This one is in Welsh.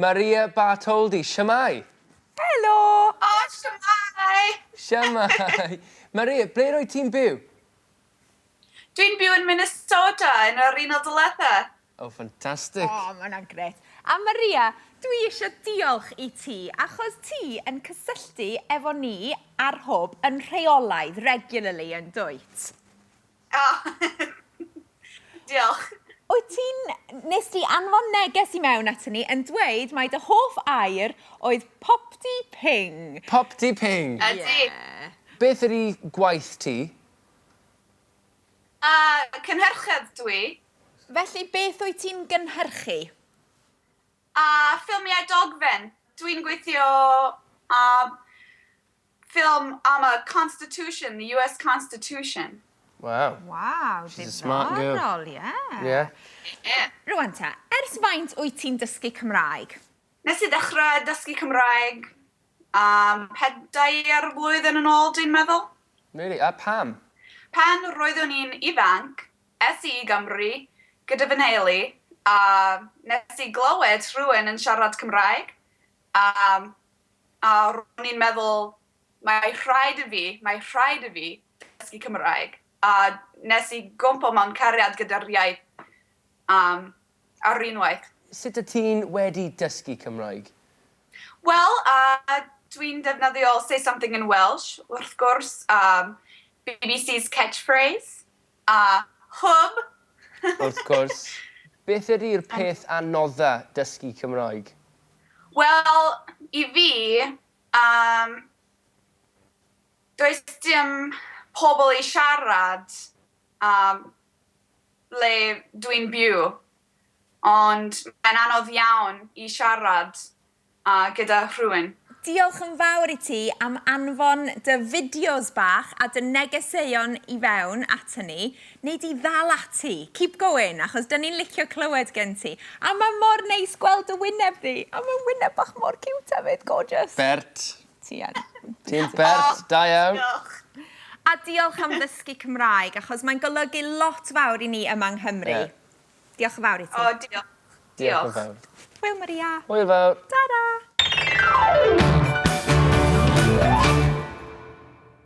Maria Bartholdi, siamai. Helo! O, siamai! Siamai. Maria, ble roedd ti'n byw? Dwi'n byw yn Minnesota yn yr Unol Daleithiau. Oh, ffantastig. O, mae hwnna'n gret. A Maria, dwi eisiau diolch i ti, achos ti yn cysylltu efo ni ar hwb yn rheolaidd regularly yn dwyt. O, diolch. Wyt ti'n, nes ti anfon neges i mewn at ni yn dweud mai dy hoff air oedd popdi ping. Popdi ping. Ydy. Beth ydy gwaith ti? Cynhyrchydd dwi. Felly beth wyt ti'n gynhyrchu? Ffilmiau dogfen. Dwi'n gweithio ffilm am y Constitution, the US Constitution. Wow. Waw, She's a smart girl. diddorol, ie. Yeah. Rwan ta, ers faint wyt ti'n dysgu Cymraeg? Nes i ddechrau dysgu Cymraeg 4 blwyddyn yn ôl, dwi'n meddwl. Really? A pam? Pan roeddwn i'n ifanc, es i Gymru gyda fy nheulu, nes i glywed rhywun yn siarad Cymraeg, a roeddwn i'n meddwl, mae rhaid i fi dysgu Cymraeg. A nes i gwmpo mewn cariad gyda'r iaith ar unwaith. Sut y ti'n wedi dysgu Cymraeg? Wel, dwi'n defnyddio Say Something in Welsh, wrth gwrs, BBC's catchphrase, hwb. Wrth gwrs. Beth ydy'r peth anodda dysgu Cymraeg? Wel, i fi, does dim pobl i siarad le dwi'n byw, ond mae'n anodd iawn i siarad gyda rhywun. Diolch yn fawr i ti am anfon dy fideos bach a dy negeseuon i fewn ato ni, neu di ddal ati. Keep going, achos dyn ni'n licio clywed gen ti. A mae mor neis gweld y wyneb di. A mae'n wyneb bach mor cute hefyd, gorgeous. Bert. Ti yn. Ti'n Bert, da iawn. Diolch. A diolch am ddysgu Cymraeg, achos mae'n golygu lot fawr i ni yma yng Nghymru. Ie. Diolch yn fawr i ti. O, diolch. Diolch yn fawr. Hwyl, Maria. Hwyl fawr. Ta-da!